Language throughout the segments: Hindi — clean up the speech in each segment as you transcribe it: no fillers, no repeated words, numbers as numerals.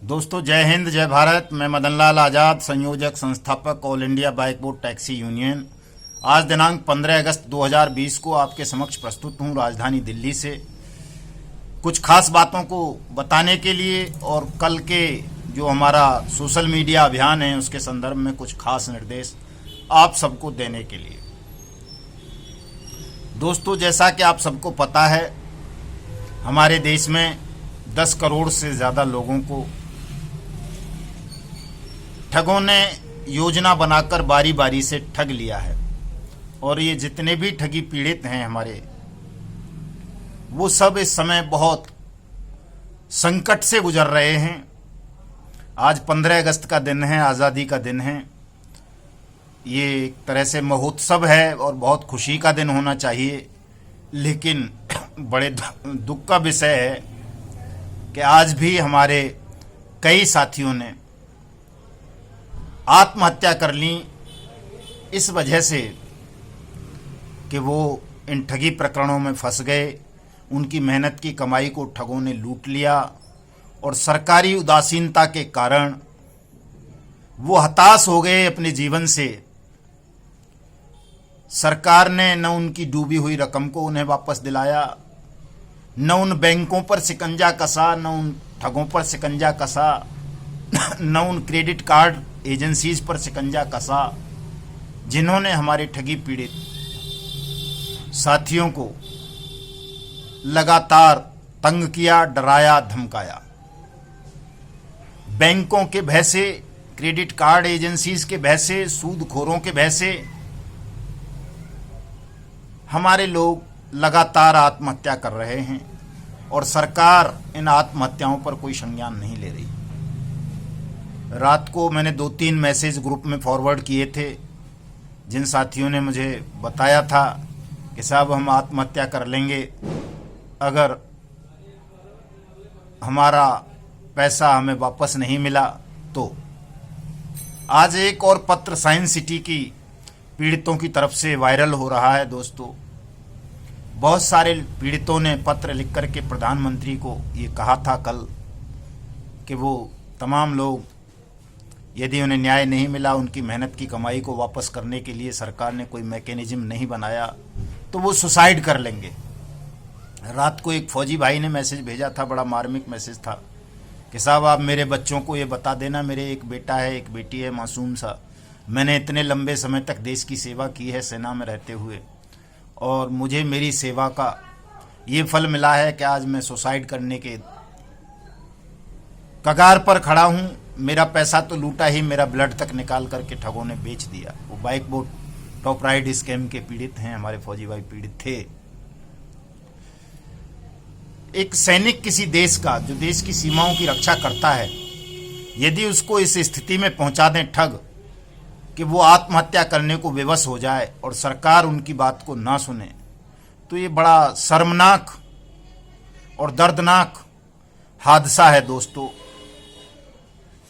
दोस्तों, जय हिंद, जय भारत। मैं मदन लाल आज़ाद, संयोजक संस्थापक all India bike board taxi union. आज दिनांक 15 अगस्त 2020 को आपके समक्ष प्रस्तुत हूँ राजधानी दिल्ली से कुछ खास बातों को बताने के लिए और कल के जो हमारा सोशल मीडिया अभियान है उसके संदर्भ में कुछ खास निर्देश आप सबको देने के लिए। दोस्तों, जैसा कि आप सबको पता है, हमारे देश में 10 करोड़ से ज़्यादा लोगों को ठगों ने योजना बनाकर बारी बारी से ठग लिया है और ये जितने भी ठगी पीड़ित हैं हमारे, वो सब इस समय बहुत संकट से गुजर रहे हैं। आज 15 अगस्त का दिन है, आज़ादी का दिन है। ये एक तरह से महोत्सव है और बहुत खुशी का दिन होना चाहिए, लेकिन बड़े दुख का विषय है कि आज भी हमारे कई साथियों ने आत्महत्या कर ली इस वजह से कि वो इन ठगी प्रकरणों में फंस गए। उनकी मेहनत की कमाई को ठगों ने लूट लिया और सरकारी उदासीनता के कारण वो हताश हो गए अपने जीवन से। सरकार ने न उनकी डूबी हुई रकम को उन्हें वापस दिलाया, न उन बैंकों पर शिकंजा कसा, न उन ठगों पर शिकंजा कसा, न उन क्रेडिट कार्ड एजेंसीज पर शिकंजा कसा जिन्होंने हमारे ठगी पीड़ित साथियों को लगातार तंग किया, डराया, धमकाया। बैंकों के भय से, क्रेडिट कार्ड एजेंसीज के भय से, सूदखोरों के भय से हमारे लोग लगातार आत्महत्या कर रहे हैं और सरकार इन आत्महत्याओं पर कोई संज्ञान नहीं ले रही। रात को मैंने 2-3 मैसेज ग्रुप में फॉरवर्ड किए थे, जिन साथियों ने मुझे बताया था कि साहब हम आत्महत्या कर लेंगे अगर हमारा पैसा हमें वापस नहीं मिला तो। आज एक और पत्र साइंस सिटी की पीड़ितों की तरफ से वायरल हो रहा है। दोस्तों, बहुत सारे पीड़ितों ने पत्र लिख कर के प्रधानमंत्री को ये कहा था कल कि वो तमाम लोग, यदि उन्हें न्याय नहीं मिला, उनकी मेहनत की कमाई को वापस करने के लिए सरकार ने कोई मैकेनिज्म नहीं बनाया तो वो सुसाइड कर लेंगे। रात को एक फौजी भाई ने मैसेज भेजा था, बड़ा मार्मिक मैसेज था कि साहब आप मेरे बच्चों को ये बता देना, मेरे एक बेटा है, एक बेटी है, मासूम सा। मैंने इतने लंबे समय तक देश की सेवा की है सेना में रहते हुए और मुझे मेरी सेवा का ये फल मिला है कि आज मैं सुसाइड करने के कगार पर खड़ा हूँ। मेरा पैसा तो लूटा ही, मेरा ब्लड तक निकाल करके ठगों ने बेच दिया। वो bike board top ride scam के पीड़ित हैं, हमारे फौजी भाई पीड़ित थे। एक सैनिक किसी देश का, जो देश की सीमाओं की रक्षा करता है, यदि उसको इस स्थिति में पहुंचा दें ठग कि वो आत्महत्या करने को विवश हो जाए और सरकार उनकी बात को ना सुने, तो ये बड़ा शर्मनाक और दर्दनाक हादसा है। दोस्तों,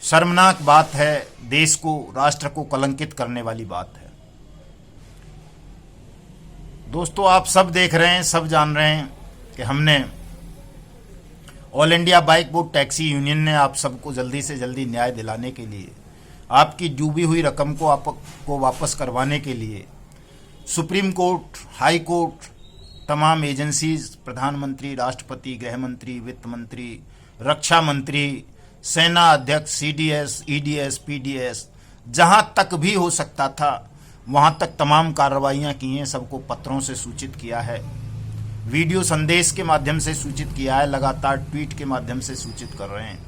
शर्मनाक बात है, देश को, राष्ट्र को कलंकित करने वाली बात है। दोस्तों, आप सब देख रहे हैं, सब जान रहे हैं कि हमने all India bike board taxi union ने आप सबको जल्दी से जल्दी न्याय दिलाने के लिए, आपकी डूबी हुई रकम को आपको वापस करवाने के लिए सुप्रीम कोर्ट, हाई कोर्ट, तमाम एजेंसीज, प्रधानमंत्री, राष्ट्रपति, गृह मंत्री, वित्त मंत्री, रक्षा मंत्री, सेना अध्यक्ष, सीडीएस, ईडीएस, पीडीएस, जहां तक भी हो सकता था वहां तक तमाम कार्रवाइयां की हैं। सबको पत्रों से सूचित किया है, वीडियो संदेश के माध्यम से सूचित किया है, लगातार ट्वीट के माध्यम से सूचित कर रहे हैं,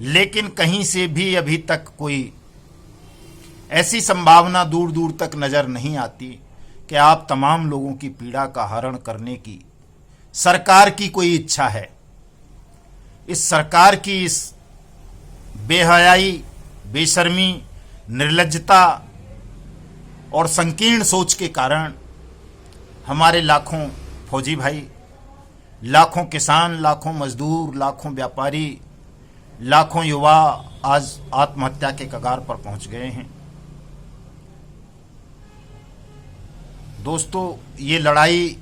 लेकिन कहीं से भी अभी तक कोई ऐसी संभावना दूर दूर तक नजर नहीं आती कि आप तमाम लोगों की पीड़ा का हरण करने की सरकार की कोई इच्छा है। इस सरकार की इस बेहयाई, बेशर्मी, निर्लज्जता और संकीर्ण सोच के कारण हमारे लाखों फौजी भाई, लाखों किसान, लाखों मजदूर, लाखों व्यापारी, लाखों युवा आज आत्महत्या के कगार पर पहुंच गए हैं। दोस्तों, ये लड़ाई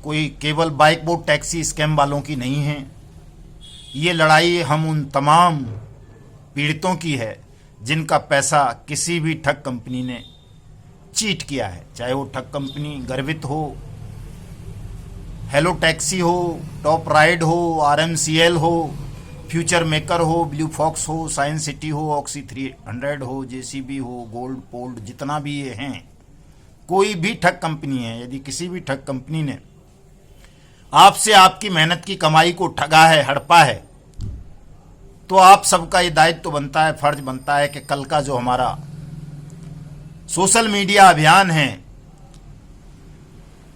कोई केवल बाइक बोर्ड टैक्सी स्कैम वालों की नहीं है। ये लड़ाई हम उन तमाम पीड़ितों की है जिनका पैसा किसी भी ठग कंपनी ने चीट किया है, चाहे वो ठग कंपनी गर्वित हो, हेलो टैक्सी हो, टॉप राइड हो, RMCL हो, फ्यूचर मेकर हो, ब्लू फॉक्स हो, साइंस सिटी हो, ऑक्सी 300 हो, JCB हो, गोल्ड पोल्ड, जितना भी ये हैं, कोई भी ठग कंपनी है, यदि किसी भी ठग कंपनी ने आपसे आपकी मेहनत की कमाई को ठगा है, हड़पा है, तो आप सबका ये दायित्व बनता है, फर्ज बनता है कि कल का जो हमारा सोशल मीडिया अभियान है,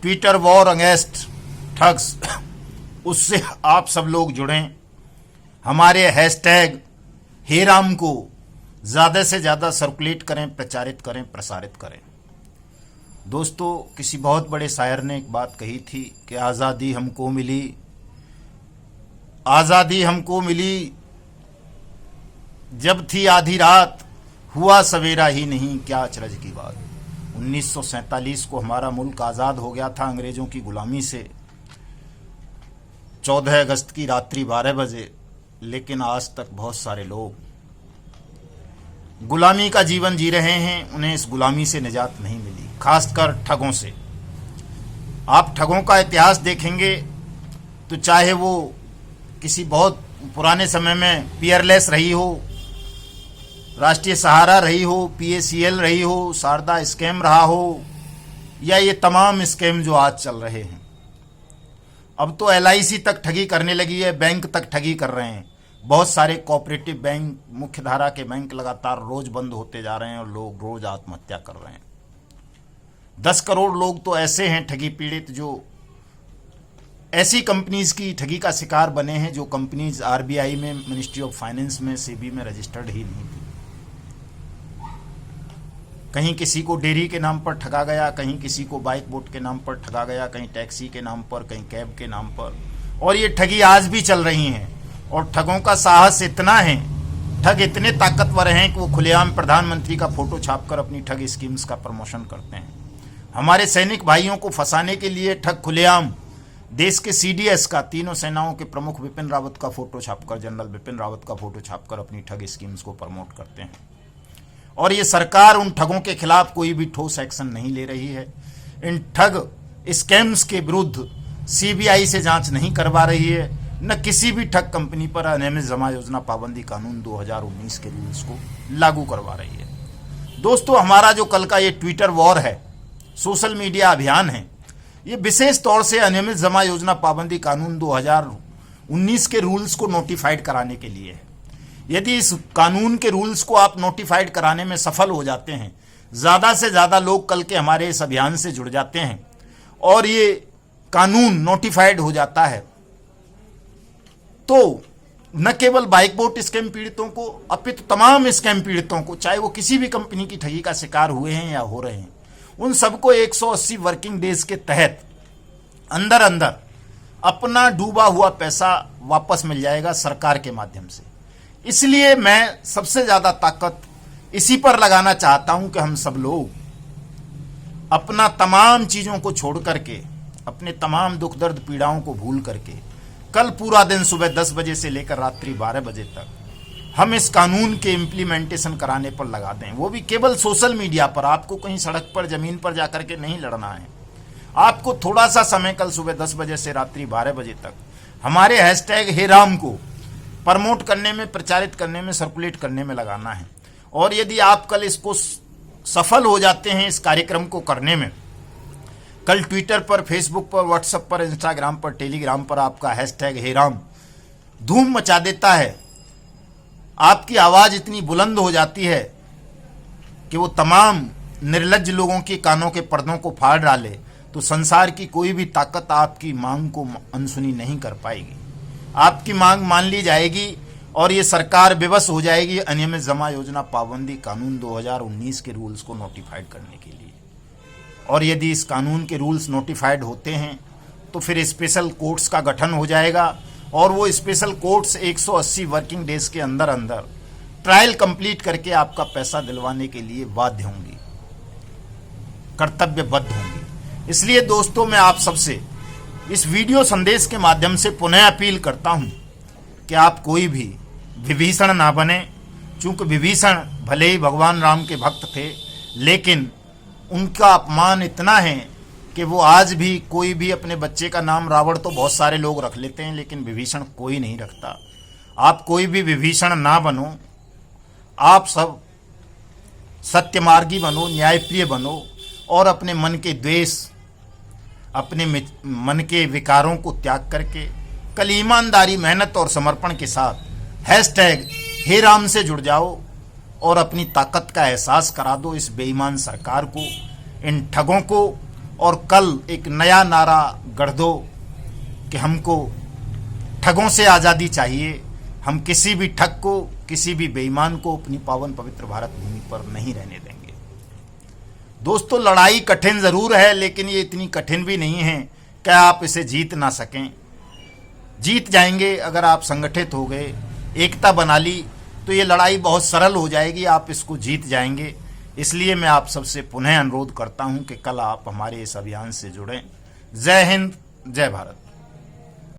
ट्विटर वॉर अगेंस्ट ठग्स, उससे आप सब लोग जुड़ें, हमारे हैशटैग हे राम को ज़्यादा से ज़्यादा सर्कुलेट करें, प्रचारित करें, प्रसारित करें। दोस्तों, किसी बहुत बड़े शायर ने एक बात कही थी कि आज़ादी हमको मिली, आज़ादी हमको मिली जब थी आधी रात, हुआ सवेरा ही नहीं, क्या अचरज की बात। 1947 को हमारा मुल्क आज़ाद हो गया था अंग्रेज़ों की गुलामी से, 14 अगस्त की रात्रि 12 बजे, लेकिन आज तक बहुत सारे लोग गुलामी का जीवन जी रहे हैं, उन्हें इस गुलामी से निजात नहीं मिली, खासकर ठगों से। आप ठगों का इतिहास देखेंगे तो चाहे वो किसी बहुत पुराने समय में पीयरलेस रही हो, राष्ट्रीय सहारा रही हो, PACL रही हो, शारदा स्कैम रहा हो, या ये तमाम स्कैम जो आज चल रहे हैं। अब तो LIC तक ठगी करने लगी है, बैंक तक ठगी कर रहे हैं। बहुत सारे कोऑपरेटिव बैंक, मुख्य धारा के बैंक लगातार रोज बंद होते जा रहे हैं और लोग रोज आत्महत्या कर रहे हैं। 10 करोड़ लोग तो ऐसे हैं ठगी पीड़ित जो ऐसी कंपनीज की ठगी का शिकार बने हैं जो कंपनीज RBI में, मिनिस्ट्री ऑफ फाइनेंस में, SEBI में रजिस्टर्ड ही नहीं थी। कहीं किसी को डेयरी के नाम पर ठगा गया, कहीं किसी को बाइक बोट के नाम पर ठगा गया, कहीं टैक्सी के नाम पर, कहीं कैब के नाम पर, और ये ठगी आज भी चल रही हैं। और ठगों का साहस इतना है, ठग इतने ताकतवर हैं कि वो खुलेआम प्रधानमंत्री का फोटो छापकर अपनी ठग स्कीम्स का प्रमोशन करते हैं। हमारे सैनिक भाइयों को फंसाने के लिए ठग खुलेआम देश के CDS का, तीनों सेनाओं के प्रमुख बिपिन रावत का फोटो छापकर, जनरल बिपिन रावत का फोटो छापकर अपनी ठग स्कीम्स को प्रमोट करते हैं। और ये सरकार उन ठगों के खिलाफ कोई भी ठोस एक्शन नहीं ले रही है। इन ठग स्कैम्स के विरुद्ध CBI से जांच नहीं करवा रही है, न किसी भी ठग कंपनी पर अनियमित जमा योजना पाबंदी कानून 2019 के रूल्स को लागू करवा रही है। दोस्तों, हमारा जो कल का ये ट्विटर वॉर है, सोशल मीडिया अभियान है, ये विशेष तौर से अनियमित जमा योजना पाबंदी कानून 2019 के रूल्स को नोटिफाइड कराने के लिए है। यदि इस कानून के रूल्स को आप नोटिफाइड कराने में सफल हो जाते हैं, ज़्यादा से ज़्यादा लोग कल के हमारे इस अभियान से जुड़ जाते हैं और ये कानून नोटिफाइड हो जाता है, तो न केवल बाइक बोट स्कैम पीड़ितों को, अपितु तमाम स्कैम पीड़ितों को, चाहे वो किसी भी कंपनी की ठगी का शिकार हुए हैं या हो रहे हैं, उन सबको 180 वर्किंग डेज के तहत अंदर अंदर अपना डूबा हुआ पैसा वापस मिल जाएगा सरकार के माध्यम से। इसलिए मैं सबसे ज़्यादा ताकत इसी पर लगाना चाहता हूं कि हम सब लोग अपना तमाम चीज़ों को छोड़ करके, अपने तमाम दुख दर्द पीड़ाओं को भूल करके, कल पूरा दिन सुबह 10 बजे से लेकर रात्रि 12 बजे तक हम इस कानून के इम्प्लीमेंटेशन कराने पर लगा दें। वो भी केवल सोशल मीडिया पर। आपको कहीं सड़क पर, जमीन पर जाकर के नहीं लड़ना है। आपको थोड़ा सा समय कल सुबह 10 बजे से रात्रि 12 बजे तक हमारे हैशटैग हे राम को प्रमोट करने में, प्रचारित करने में, सर्कुलेट करने में लगाना है। और यदि आप कल इसको सफल हो जाते हैं, इस कार्यक्रम को करने में, कल ट्विटर पर, फेसबुक पर, व्हाट्सएप पर, इंस्टाग्राम पर, टेलीग्राम पर आपका हैशटैग हे राम धूम मचा देता है, आपकी आवाज़ इतनी बुलंद हो जाती है कि वो तमाम निर्लज्ज लोगों के कानों के पर्दों को फाड़ डाले, तो संसार की कोई भी ताकत आपकी मांग को अनसुनी नहीं कर पाएगी। आपकी मांग मान ली जाएगी और ये सरकार विवश हो जाएगी अनियमित जमा योजना पाबंदी कानून 2019 के रूल्स को नोटिफाइड करने के लिए। और यदि इस कानून के रूल्स नोटिफाइड होते हैं तो फिर स्पेशल कोर्ट्स का गठन हो जाएगा और वो स्पेशल कोर्ट्स 180 वर्किंग डेज के अंदर अंदर ट्रायल कंप्लीट करके आपका पैसा दिलवाने के लिए बाध्य होंगी, कर्तव्यबद्ध होंगी। इसलिए दोस्तों, मैं आप सबसे इस वीडियो संदेश के माध्यम से पुनः अपील करता हूं कि आप कोई भी विभीषण ना बने, चूंकि विभीषण भले ही भगवान राम के भक्त थे, लेकिन उनका अपमान इतना है कि वो आज भी कोई भी अपने बच्चे का नाम रावण तो बहुत सारे लोग रख लेते हैं, लेकिन विभीषण कोई नहीं रखता। आप कोई भी विभीषण ना बनो, आप सब सत्यमार्गी बनो, न्यायप्रिय बनो और अपने मन के द्वेष, अपने मन के विकारों को त्याग करके कल ईमानदारी, मेहनत और समर्पण के साथ #हे राम से जुड़ जाओ और अपनी ताकत का एहसास करा दो इस बेईमान सरकार को, इन ठगों को, और कल एक नया नारा गढ़ दो कि हमको ठगों से आज़ादी चाहिए। हम किसी भी ठग को, किसी भी बेईमान को अपनी पावन पवित्र भारत भूमि पर नहीं रहने देंगे। दोस्तों, लड़ाई कठिन ज़रूर है, लेकिन ये इतनी कठिन भी नहीं है कि आप इसे जीत ना सकें। जीत जाएंगे अगर आप संगठित हो गए, एकता बना ली, तो ये लड़ाई बहुत सरल हो जाएगी, आप इसको जीत जाएंगे। इसलिए मैं आप सबसे पुनः अनुरोध करता हूं कि कल आप हमारे इस अभियान से जुड़ें। जय हिंद, जय भारत।